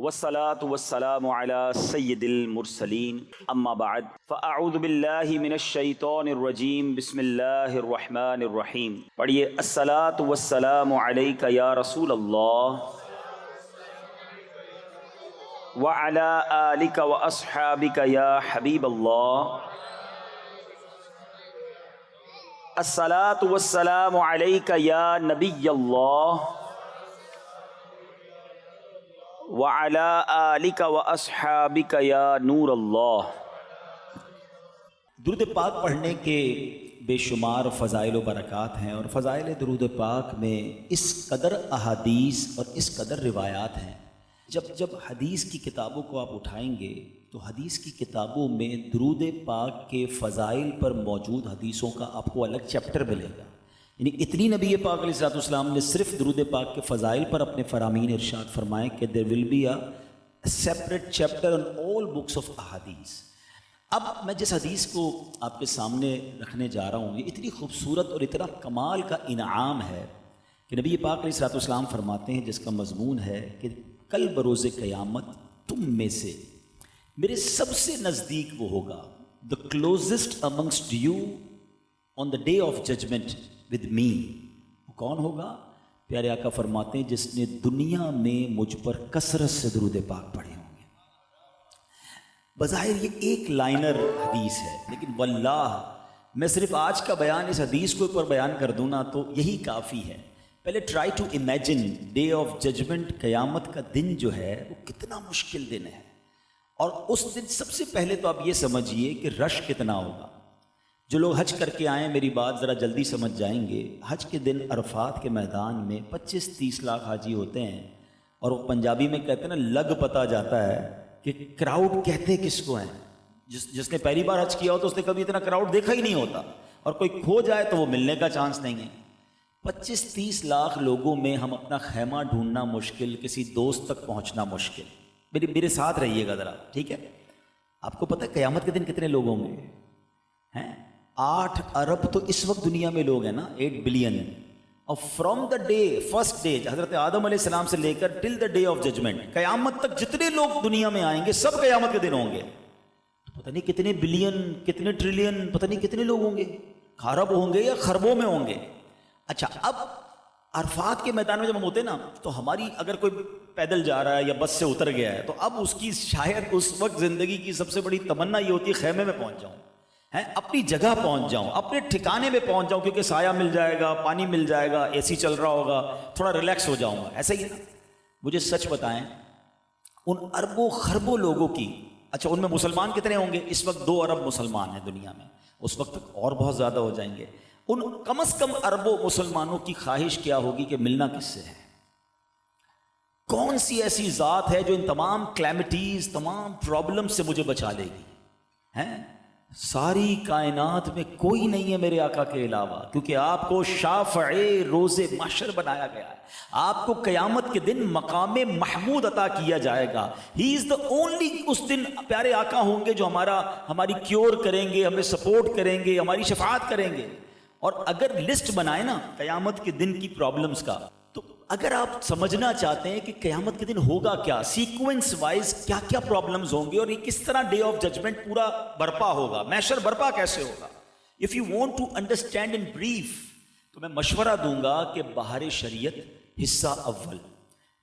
والصلاة والسلام على سید المرسلین اما بعد فاعوذ باللہ من الشیطان الرجیم بسم اللہ الرحمن الرحیم. پڑھیے الصلاة والسلام علیک یا رسول اللہ وعلی آلک واصحابک یا حبیب اللہ. الصلاة والسلام علیک یا نبی اللہ وَعَلَىٰ آلِكَ وَأَصْحَابِكَ يَا نور اللہ. درود پاک پڑھنے کے بے شمار فضائل و برکات ہیں، اور فضائل درود پاک میں اس قدر احادیث اور اس قدر روایات ہیں. جب حدیث کی کتابوں کو آپ اٹھائیں گے تو حدیث کی کتابوں میں درود پاک کے فضائل پر موجود حدیثوں کا آپ کو الگ چیپٹر ملے گا. یعنی اتنی نبی پاک علیہ الصلوۃ والسلام نے صرف درود پاک کے فضائل پر اپنے فرامین ارشاد فرمائے کہ there will be a separate chapter on all books of احادیث. اب میں جس حدیث کو آپ کے سامنے رکھنے جا رہا ہوں، یہ اتنی خوبصورت اور اتنا کمال کا انعام ہے کہ نبی پاک علیہ الصلوۃ والسلام فرماتے ہیں، جس کا مضمون ہے کہ کل بروز قیامت تم میں سے میرے سب سے نزدیک وہ ہوگا، the closest amongst you on the day of judgment with me. وہ کون ہوگا؟ پیارے آقا فرماتے ہیں جس نے دنیا میں مجھ پر کثرت سے درود پاک پڑھے ہوں گے. بظاہر یہ ایک لائنر حدیث ہے، لیکن واللہ میں صرف آج کا بیان اس حدیث کو اوپر بیان کر دوں نا تو یہی کافی ہے. پہلے try to imagine day of judgment, قیامت کا دن جو ہے وہ کتنا مشکل دن ہے. اور اس دن سب سے پہلے تو آپ یہ سمجھیے کہ رش کتنا ہوگا. جو لوگ حج کر کے آئیں میری بات ذرا جلدی سمجھ جائیں گے. حج کے دن عرفات کے میدان میں 25-30 لاکھ حاجی ہوتے ہیں، اور وہ پنجابی میں کہتے ہیں نا لگ پتا جاتا ہے کہ کراؤڈ کہتے کس کو ہیں. جس نے پہلی بار حج کیا ہو تو اس نے کبھی اتنا کراؤڈ دیکھا ہی نہیں ہوتا، اور کوئی کھو جائے تو وہ ملنے کا چانس نہیں ہے. 25-30 لاکھ لوگوں میں ہم اپنا خیمہ ڈھونڈنا مشکل، کسی دوست تک پہنچنا مشکل. میرے ساتھ رہیے گا ذرا، ٹھیک ہے؟ آپ کو پتہ ہے قیامت کے دن کتنے لوگ ہوں گے؟ ہیں 8 ارب تو اس وقت دنیا میں لوگ ہیں نا، 8 بلین. اور from the day first day حضرت آدم علیہ السلام سے لے کر ٹل دا ڈے آف ججمنٹ، قیامت تک جتنے لوگ دنیا میں آئیں گے سب قیامت کے دن ہوں گے. تو پتہ نہیں کتنے بلین، کتنے ٹریلین، پتہ نہیں کتنے لوگ ہوں گے. خرب ہوں گے یا خربوں میں ہوں گے. اچھا، اب عرفات کے میدان میں جب ہم ہوتے ہیں نا تو ہماری اگر کوئی پیدل جا رہا ہے یا بس سے اتر گیا ہے تو اب اس کی شاید اس وقت زندگی کی سب سے بڑی تمنا یہ ہوتی ہے خیمے میں پہنچ جاؤں، اپنی جگہ پہنچ جاؤں، اپنے ٹھکانے میں پہنچ جاؤں، کیونکہ سایہ مل جائے گا، پانی مل جائے گا، اے سی چل رہا ہوگا، تھوڑا ریلیکس ہو جاؤں گا. ایسا ہی ہے نا؟ مجھے سچ بتائیں، ان اربوں خربوں لوگوں کی، اچھا ان میں مسلمان کتنے ہوں گے؟ اس وقت 2 ارب مسلمان ہیں دنیا میں، اس وقت تک اور بہت زیادہ ہو جائیں گے. ان کم از کم اربوں مسلمانوں کی خواہش کیا ہوگی کہ ملنا کس سے ہے؟ کون سی ایسی ذات ہے جو ان تمام کلیمٹیز، تمام پرابلم سے مجھے بچا لے گی؟ ہیں ساری کائنات میں کوئی نہیں ہے میرے آقا کے علاوہ، کیونکہ آپ کو شافع روز محشر بنایا گیا ہے. آپ کو قیامت کے دن مقام محمود عطا کیا جائے گا. ہی از دا اونلی، اس دن پیارے آقا ہوں گے جو ہماری کیور کریں گے، ہمیں سپورٹ کریں گے، ہماری شفاعت کریں گے. اور اگر لسٹ بنائے نا قیامت کے دن کی پرابلمز کا، تو اگر آپ سمجھنا چاہتے ہیں کہ قیامت کے دن ہوگا کیا، سیکوینس وائز کیا کیا پرابلمز ہوں گے، اور یہ کس طرح ڈے آف ججمنٹ پورا برپا ہوگا، محشر برپا کیسے ہوگا، if you want to understand in brief, تو میں مشورہ دوں گا کہ بہار شریعت حصہ اول،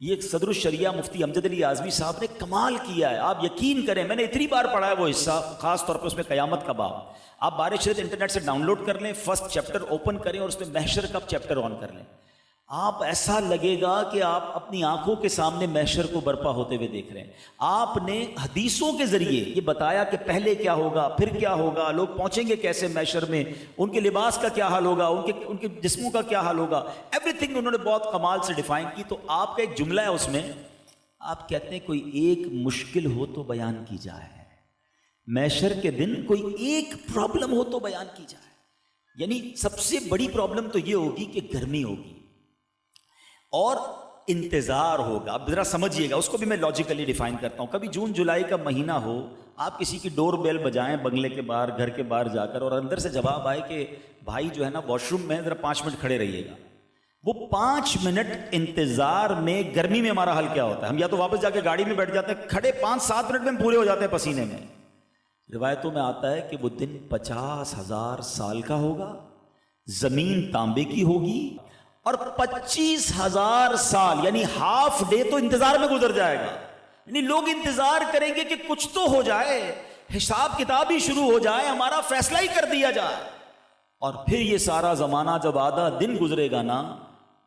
یہ صدر الشریعہ مفتی امجد علی اعظمی صاحب نے کمال کیا ہے. آپ یقین کریں، میں نے اتنی بار پڑھا ہے وہ حصہ، خاص طور پہ اس میں قیامت کا باب. آپ بہار شریعت انٹرنیٹ سے ڈاؤن لوڈ کر لیں، فرسٹ چیپٹر اوپن کریں اور اس میں محشر کا چیپٹر آن کر لیں. آپ ایسا لگے گا کہ آپ اپنی آنکھوں کے سامنے محشر کو برپا ہوتے ہوئے دیکھ رہے ہیں. آپ نے حدیثوں کے ذریعے یہ بتایا کہ پہلے کیا ہوگا، پھر کیا ہوگا، لوگ پہنچیں گے کیسے محشر میں، ان کے لباس کا کیا حال ہوگا، ان کے جسموں کا کیا حال ہوگا، ایوری تھنگ انہوں نے بہت کمال سے ڈیفائن کی. تو آپ کا ایک جملہ ہے اس میں، آپ کہتے ہیں کوئی ایک مشکل ہو تو بیان کی جائے، محشر کے دن کوئی ایک پرابلم ہو تو بیان کی جائے. یعنی سب سے بڑی پرابلم تو یہ ہوگی کہ گرمی ہوگی اور انتظار ہوگا. اب ذرا سمجھیے گا، اس کو بھی میں لاجیکلی ڈیفائن کرتا ہوں. کبھی جون جولائی کا مہینہ ہو، آپ کسی کی ڈور بیل بجائیں بنگلے کے باہر، گھر کے باہر جا کر، اور اندر سے جواب آئے کہ بھائی جو ہے نا واش روم میں ذرا 5 منٹ کھڑے رہیے گا. وہ 5 منٹ انتظار میں گرمی میں ہمارا حل کیا ہوتا ہے؟ ہم یا تو واپس جا کے گاڑی میں بیٹھ جاتے ہیں، کھڑے 5-7 منٹ میں پورے ہو جاتے ہیں پسینے میں۔ روایتوں میں آتا ہے کہ وہ دن 50,000 سال کا ہوگا، زمین تانبے کی ہوگی، اور 25,000 سال یعنی ہاف ڈے تو انتظار میں گزر جائے گا۔ یعنی لوگ انتظار کریں گے کہ کچھ تو ہو جائے، حساب کتاب ہی شروع ہو جائے، ہمارا فیصلہ ہی کر دیا جائے۔ اور پھر یہ سارا زمانہ جب آدھا دن گزرے گا نا،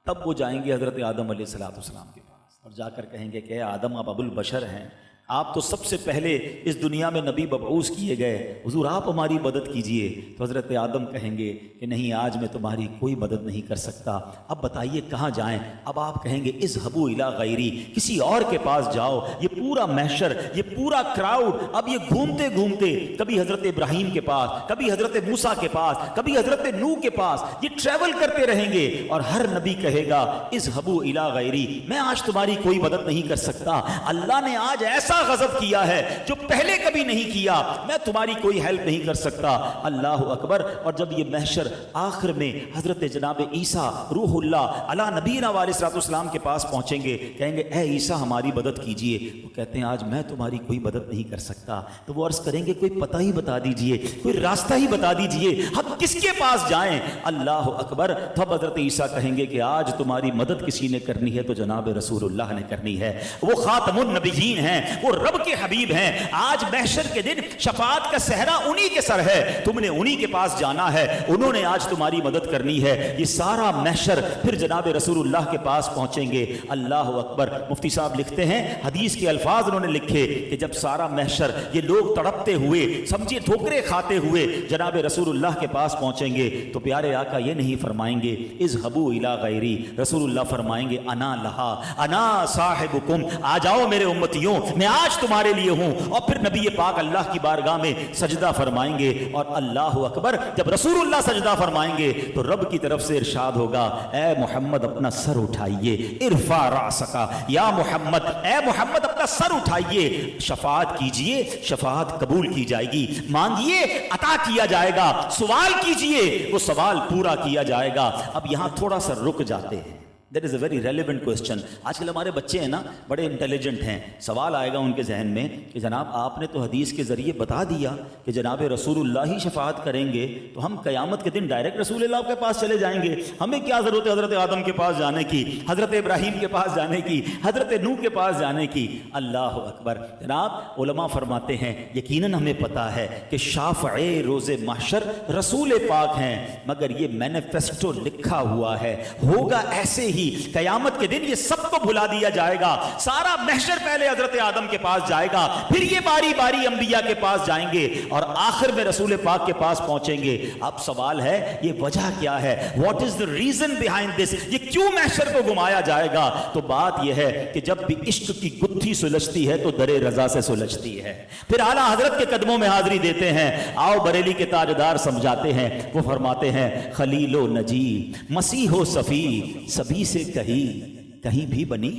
تب وہ جائیں گے حضرت آدم علیہ السلام کے پاس اور جا کر کہیں گے کہ اے آدم، آپ ابو البشر ہیں، آپ تو سب سے پہلے اس دنیا میں نبی مبعوث کیے گئے، حضور آپ ہماری مدد کیجئے۔ تو حضرت آدم کہیں گے کہ نہیں، آج میں تمہاری کوئی مدد نہیں کر سکتا، اب بتائیے کہاں جائیں؟ اب آپ کہیں گے اذهبوا الی غیری، کسی اور کے پاس جاؤ۔ یہ پورا محشر، یہ پورا کراؤڈ اب یہ گھومتے گھومتے کبھی حضرت ابراہیم کے پاس، کبھی حضرت موسیٰ کے پاس، کبھی حضرت نوح کے پاس، یہ ٹریول کرتے رہیں گے، اور ہر نبی کہے گا اذهبوا الی غیری، میں آج تمہاری کوئی مدد نہیں کر سکتا، اللہ نے آج ایسا غضب کیا ہے جو پہلے کبھی نہیں کیا، میں تمہاری کوئی ہیلپ نہیں کر سکتا۔ اللہ اکبر۔ اور جب یہ محشر آخر میں حضرت جناب عیسیٰ روح اللہ علی نبینا علیہ السلام کے پاس پہنچیں گے، کہیں گے اے عیسیٰ ہماری مدد کیجئے۔ وہ کہتے ہیں آج میں تمہاری کوئی مدد نہیں کر سکتا۔ تو وہ عرض کریں گے کوئی پتہ ہی بتا دیجئے، کوئی راستہ ہی بتا دیجئے، ہم کس کے پاس جائیں؟ اللہ اکبر۔ تب حضرت عیسیٰ کہیں گے کہ آج تمہاری مدد کسی نے کرنی ہے تو جناب رسول اللہ نے کرنی ہے، وہ خاتم النبیین ہیں، وہ رب کے حبیب ہیں۔ آج محشر کے دن شفاعت کا صحرا انہی کے سر ہے، تم نے انہی کے پاس جانا ہے، انہوں نے آج تمہاری مدد کرنی ہے۔ یہ سارا محشر پھر جناب رسول اللہ کے پاس پہنچیں گے۔ اللہ اکبر۔ مفتی صاحب لکھتے ہیں، حدیث کے الفاظ انہوں نے لکھے کہ جب سارا محشر یہ لوگ تڑپتے ہوئے، سمجھے ٹھوکریں کھاتے ہوئے جناب رسول اللہ کے پاس پہنچیں گے تو پیارے آقا یہ نہیں فرمائیں گے اذهبوا الی غیری، رسول اللہ فرمائیں گے انا لہا، انا صاحبکم، آ جاؤ میرے امتیوں، میں آج تمہارے لیے ہوں۔ اور پھر نبی پاک اللہ کی بارگاہ میں سجدہ فرمائیں گے، اور اللہ اکبر جب رسول اللہ سجدہ فرمائیں گے تو رب کی طرف سے ارشاد ہوگا اے محمد اپنا سر اٹھائیے، ارفع رأسک یا محمد، اے محمد اپنا سر اٹھائیے، شفاعت کیجئے، شفاعت قبول کی جائے گی، مانگیے عطا کیا جائے گا، سوال کیجئے وہ سوال پورا کیا جائے گا۔ اب یہاں تھوڑا سا رک جاتے ہیں۔ That is a very relevant question۔ آج کل ہمارے بچے ہیں نا بڑے انٹیلیجنٹ ہیں، سوال آئے گا ان کے ذہن میں کہ جناب آپ نے تو حدیث کے ذریعے بتا دیا کہ جناب رسول اللہ ہی شفاعت کریں گے، تو ہم قیامت کے دن ڈائریکٹ رسول اللہ کے پاس چلے جائیں گے، ہمیں کیا ضرورت ہے حضرت آدم کے پاس جانے کی، حضرت ابراہیم کے پاس جانے کی، حضرت نوح کے پاس جانے کی؟ اللہ اکبر۔ جناب علماء فرماتے ہیں یقیناً ہمیں پتا ہے کہ شافع روز محشر رسول پاک ہیں، مگر یہ مینیفیسٹو لکھا ہوا ہے، ہوگا ایسے ہی قیامت کے دن یہ سب کو بھلا دیا جائے گا، سارا محشر پہلے حضرت آدم کے پاس جائے گا، پھر یہ باری باری انبیاء کے پاس جائیں گے، اور آخر میں رسول پاک کے پاس پہنچیں گے۔ اب سوال ہے یہ وجہ کیا ہے؟ What is the reason behind this؟ یہ کیوں محشر کو گھمایا جائے گا؟ تو بات یہ ہے کہ جب بھی عشق کی گتھی سلجھتی ہے تو در رضا سے سلجھتی ہے۔ پھر اعلیٰ حضرت کے قدموں میں حاضری دیتے ہیں، آؤ بریلی کے تاجدار سمجھاتے ہیں، وہ فرماتے ہیں خلیل و نجی، مسیح و صفی، سبھی سے کہیں بھی بنی۔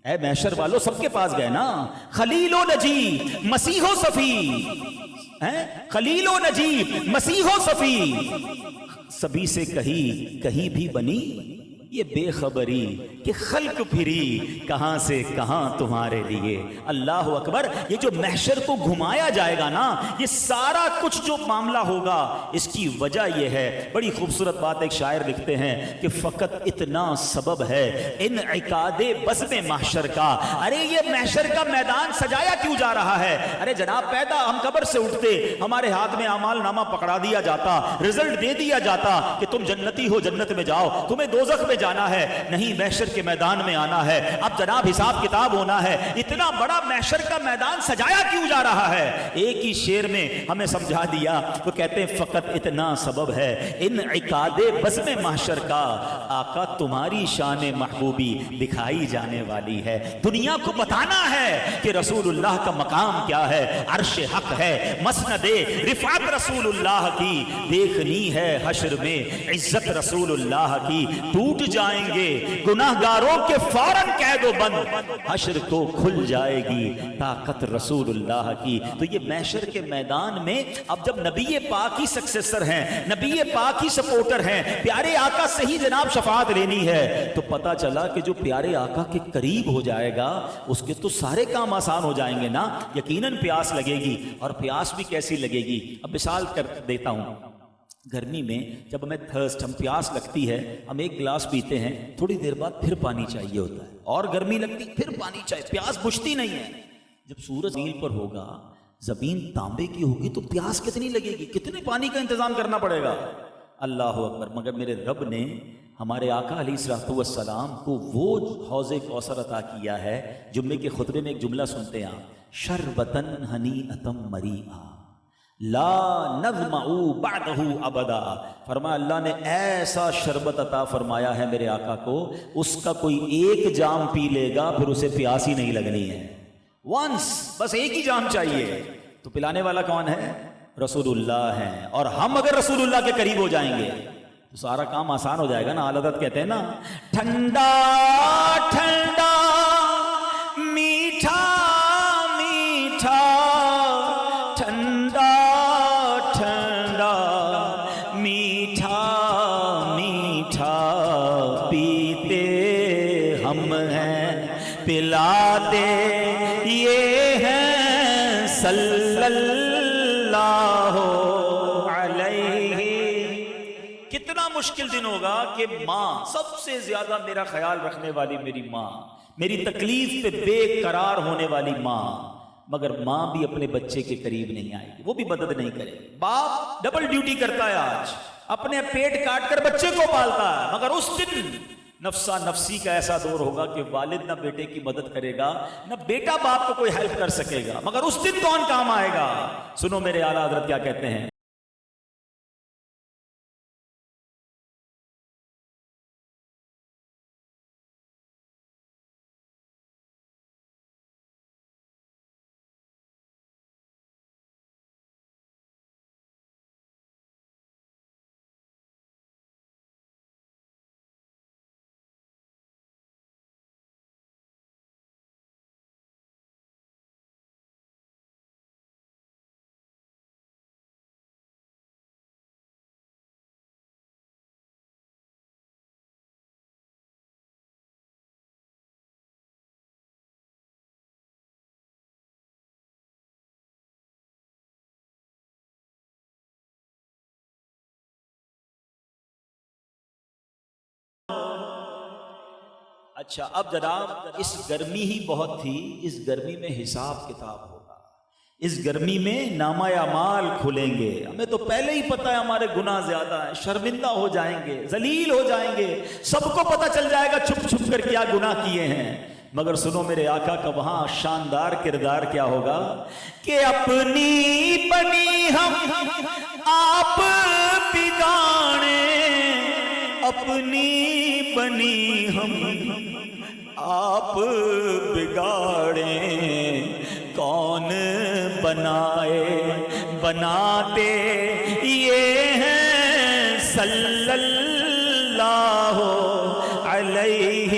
اے محشر والو سب کے پاس گئے نا، خلیل و نجی، مسیح و صفی، خلیل و نجی، مسیح و صفی، سبھی سے کہیں بھی بنی، یہ بے خبری کہ خلق پھری کہاں سے کہاں تمہارے لیے۔ اللہ اکبر۔ یہ جو محشر کو گھمایا جائے گا نا، یہ سارا کچھ جو معاملہ ہوگا اس کی وجہ یہ ہے، بڑی خوبصورت بات ایک شاعر لکھتے ہیں کہ فقط اتنا سبب ہے انعقاد بزم محشر کا۔ ارے یہ محشر کا میدان سجایا کیوں جا رہا ہے؟ ارے جناب پیدا ہم قبر سے اٹھتے، ہمارے ہاتھ میں اعمال نامہ پکڑا دیا جاتا، رزلٹ دے دیا جاتا کہ تم جنتی ہو، جنت میں جاؤ، تمہیں دوزخ میں جانا ہے، نہیں محشر کے میدان میں آنا ہے۔ اب جناب حساب کتاب ہونا ہے، اتنا بڑا محشر کا میدان سجایا کیوں جا رہا ہے؟ ایک ہی شعر میں ہمیں سمجھا دیا، وہ کہتے ہیں فقط اتنا سبب ہے انعقاد بزم محشر کا، آقا تمہاری شان محبوبی دکھائی جانے والی ہے، دنیا کو بتانا ہے کہ رسول اللہ کا مقام کیا ہے، عرش حق ہے، مسند رفعت رسول اللہ کی، دیکھنی ہے حشر میں عزت رسول اللہ کی، ٹوٹ جائیں گے, گناہگاروں کے فوراً قید و بند, حشر کو کھل جائے گی طاقت رسول اللہ کی. تو یہ محشر کے میدان میں اب جب نبی پاک ہی سکسیسر ہیں, نبی پاک ہی سپورٹر ہیں, پیارے آقا سے ہی جناب شفاعت لینی ہے, تو پتا چلا کہ جو پیارے آقا کے قریب ہو جائے گا اس کے تو سارے کام آسان ہو جائیں گے نا. یقیناً پیاس لگے گی, اور پیاس بھی کیسی لگے گی. اب مثال کر دیتا ہوں, گرمی میں جب ہمیں تھرسٹ, ہم پیاس لگتی ہے, ہم ایک گلاس پیتے ہیں, تھوڑی دیر بعد پھر پانی چاہیے ہوتا ہے, اور گرمی لگتی پھر پانی چاہیے, پیاس بجھتی نہیں ہے. جب سورج زمین پر ہوگا, زمین تانبے کی ہوگی, تو پیاس کتنی لگے گی, کتنے پانی کا انتظام کرنا پڑے گا. اللہ اکبر. مگر میرے رب نے ہمارے آقا علیہ الصلوۃ والسلام کو وہ حوض کوثر عطا کیا ہے. جمعے کے خطبے میں ایک جملہ سنتے ہیں آپ, شربتن ہنیئتم مریئا لا نظمع بعدہ ابدا. فرمایا اللہ نے ایسا شربت عطا فرمایا ہے میرے آقا کو, اس کا کوئی ایک جام پی لے گا پھر اسے پیاس ہی نہیں لگنی ہے. ونس, بس ایک ہی جام چاہیے. تو پلانے والا کون ہے؟ رسول اللہ ہیں. اور ہم اگر رسول اللہ کے قریب ہو جائیں گے تو سارا کام آسان ہو جائے گا نا. حضرت کہتے ہیں نا, ٹھنڈا ٹھنڈا میٹھا میٹھا, ٹھنڈا ٹھنڈا میٹھا میٹھا, پیتے ہم ہیں پلاتے یہ ہیں صلی اللہ علیہ. کتنا مشکل دن ہوگا کہ ماں, سب سے زیادہ میرا خیال رکھنے والی میری ماں, میری تکلیف پہ بے قرار ہونے والی ماں, مگر ماں بھی اپنے بچے کے قریب نہیں آئے گی, وہ بھی مدد نہیں کرے گی. باپ ڈبل ڈیوٹی کرتا ہے آج, اپنے پیٹ کاٹ کر بچے کو پالتا ہے, مگر اس دن نفسا نفسی کا ایسا دور ہوگا کہ والد نہ بیٹے کی مدد کرے گا, نہ بیٹا باپ کو کوئی ہیلپ کر سکے گا. مگر اس دن کون کام آئے گا؟ سنو میرے اعلیٰ حضرت کیا کہتے ہیں. اچھا اب جناب, اس گرمی ہی بہت تھی, اس گرمی میں حساب کتاب ہوگا, اس گرمی میں نامہ اعمال کھلیں گے. ہمیں تو پہلے ہی پتہ ہے ہمارے گناہ زیادہ ہیں, شرمندہ ہو جائیں گے, ذلیل ہو جائیں گے, سب کو پتہ چل جائے گا چھپ چھپ کر کیا گناہ کیے ہیں. مگر سنو میرے آقا کا وہاں شاندار کردار کیا ہوگا کہ اپنی بنی ہم آپ بگاڑے, اپنی بنی ہم آپ بگاڑیں, کون بنائے بناتے یہ ہیں صلی اللہ علیہ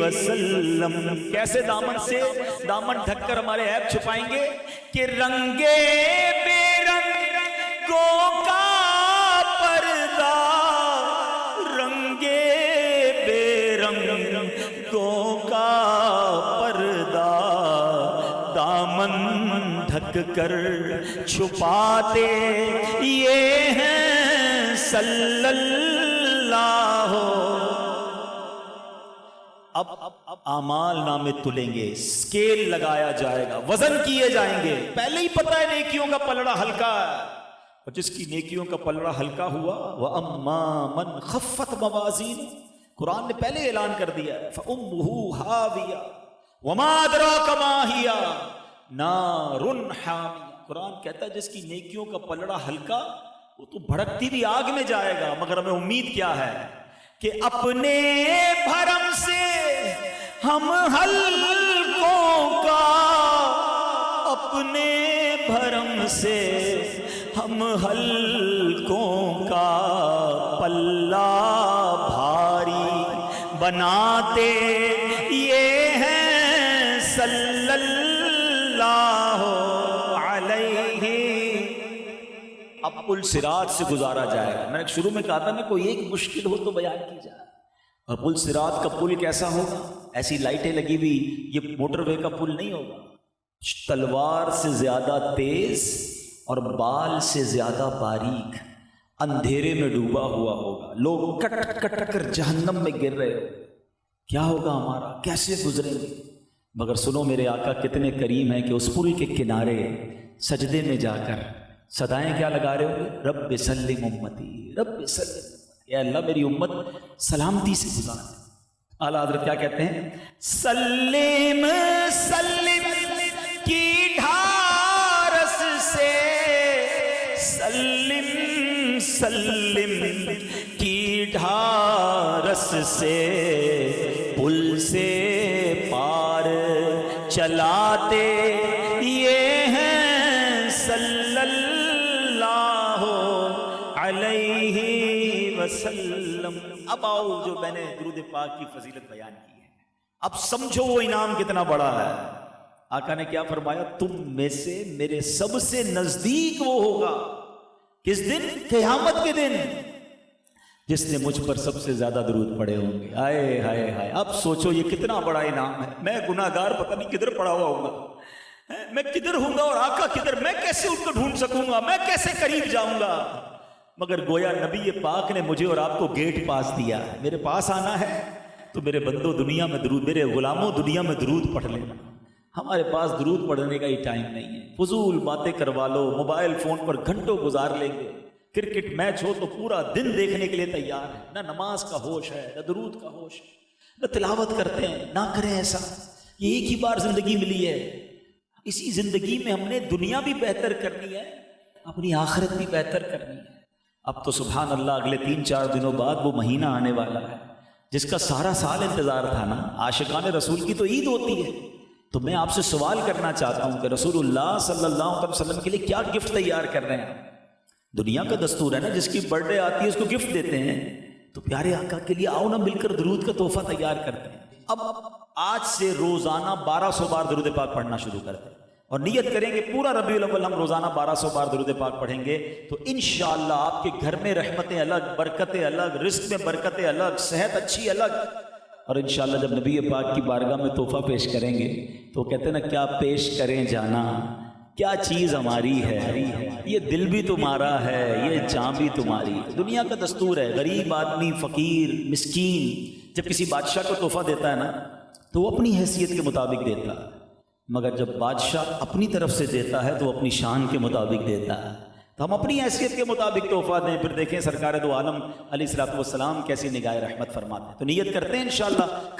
وسلم. کیسے دامن سے دامن ڈھک کر ہمارے عیب چھپائیں گے کہ رنگے بے رنگوں کا پردہ, رنگے بے رنگوں کا پردہ, دامن ڈھک کر چھپاتے یہ ہیں صلی اللہ. اب اعمال نامے تلیں گے, اسکیل لگایا جائے گا, وزن کیے جائیں گے. پہلے ہی پتہ ہے نیکیوں کا پلڑا ہلکا ہے, اور جس کی نیکیوں کا پلڑا ہلکا ہوا وَأَمَّا مَنْ خَفَّتْ مَوَازِينُهُ, قرآن نے پہلے اعلان کر دیا ہے فَأُمُّهُ هَاوِيَةٌ وَمَا أَدْرَاكَ مَا هِيَ نَارٌ حَامِيَةٌ. قرآن کہتا ہے جس کی نیکیوں کا پلڑا ہلکا وہ تو بھڑکتی بھی آگ میں جائے گا. مگر ہمیں امید کیا ہے کہ اپنے بھرم سے ہم ہلکوں کا, اپنے بھرم سے ہم ہلکوں کا پلہ بھاری بناتے یہ ہیں صلی اللہ علیہ۔ اب پل صراط سے گزارا جائے گا۔ میں نے شروع میں کہا تھا نا کوئی ایک مشکل ہو تو بیان کی جائے، اور پل صراط کا پل کیسا ہوگا؟ ایسی لائٹیں لگی ہوئی، یہ موٹر وے کا پل نہیں ہوگا، تلوار سے زیادہ تیز اور بال سے زیادہ باریک، اندھیرے میں ڈوبا ہوا ہوگا، لوگ کٹ کٹ کر جہنم میں گر رہے ہو، کیا ہوگا ہمارا، کیسے گزریں گے؟ مگر سنو میرے آقا کتنے کریم ہیں کہ اس پل کے کنارے سجدے میں جا کر صدائیں کیا لگا رہے ہو؟ رب سلم امتی، رب سلم، اے اللہ میری امت سلامتی سے گزار دے۔ اعلیٰ حضرت کیا کہتے ہیں؟ سلم سلم کی ڈھارس سے، سلم سلم کی ڈھارس سے، پل سے پار چلاتے یہ ہیں صلی اللہ علیہ وسلم۔ اب آؤ جو میں نے درود پاک کی فضیلت بیان کی ہے، اب سمجھو وہ انعام کتنا بڑا ہے۔ آقا نے کیا فرمایا؟ تم میں سے میرے سب سے نزدیک وہ ہوگا، کس دن؟ قیامت کے دن، جس نے مجھ پر سب سے زیادہ درود پڑے ہوں گے۔ ہائے ہائے ہائے، اب سوچو یہ کتنا بڑا انعام ہے۔ میں گناہگار پتہ نہیں کدھر پڑا ہوا ہوں گا، میں کدھر ہوں گا اور آقا کدھر، میں کیسے ان کو ڈھونڈ سکوں گا، میں کیسے قریب جاؤں گا؟ مگر گویا نبی پاک نے مجھے اور آپ کو گیٹ پاس دیا ہے، میرے پاس آنا ہے تو میرے بندوں دنیا میں درود، میرے غلاموں دنیا میں درود پڑھ لینا۔ ہمارے پاس درود پڑھنے کا ہی ٹائم نہیں ہے، فضول باتیں کروا لو، موبائل فون پر گھنٹوں گزار لیں گے، کرکٹ میچ ہو تو پورا دن دیکھنے کے لیے تیار ہے، نہ نماز کا ہوش ہے، نہ درود کا ہوش ہے، نہ تلاوت کرتے ہیں، نہ کریں ایسا۔ یہ ایک ہی بار زندگی ملی ہے، اسی زندگی میں ہم نے دنیا بھی بہتر کرنی ہے، اپنی آخرت بھی بہتر کرنی ہے۔ اب تو سبحان اللہ اگلے 3-4 دنوں بعد وہ مہینہ آنے والا ہے جس کا سارا سال انتظار تھا نا۔ عاشقان رسول کی تو عید ہوتی ہے، تو میں آپ سے سوال کرنا چاہتا ہوں کہ رسول اللہ صلی اللہ علیہ وسلم کے لیے کیا گفٹ تیار کر رہے ہیں؟ دنیا کا دستور ہے نا، جس کی برتھ ڈے آتی ہے اس کو گفٹ دیتے ہیں، تو پیارے آقا کے لیے آؤ نا مل کر درود کا تحفہ تیار کرتے ہیں۔ اب آج سے روزانہ 1200 بار درود پاک پڑھنا شروع کرتے ہیں، اور نیت کریں گے پورا ربیع الاول ہم روزانہ 1200 بار درود پاک پڑھیں گے، تو انشاءاللہ آپ کے گھر میں رحمتیں الگ، برکتیں الگ، رزق میں برکتیں الگ، صحت اچھی الگ، اور انشاءاللہ جب نبی پاک کی بارگاہ میں تحفہ پیش کریں گے تو کہتے ہیں نا کیا پیش کریں جانا، کیا چیز ہماری ہے، یہ دل بھی تمہارا ہے، یہ جان بھی تمہاری ہے۔ دنیا کا دستور ہے، غریب آدمی، فقیر، مسکین جب کسی بادشاہ کو تحفہ دیتا ہے نا تو وہ اپنی حیثیت کے مطابق دیتا ہے، مگر جب بادشاہ اپنی طرف سے دیتا ہے تو اپنی شان کے مطابق دیتا ہے۔ تو ہم اپنی حیثیت کے مطابق تحفہ دیں، پھر دیکھیں سرکار دو عالم علیہ الصلوۃ والسلام کیسی نگاہ رحمت فرماتے ہیں۔ تو نیت کرتے ہیں انشاءاللہ کثرت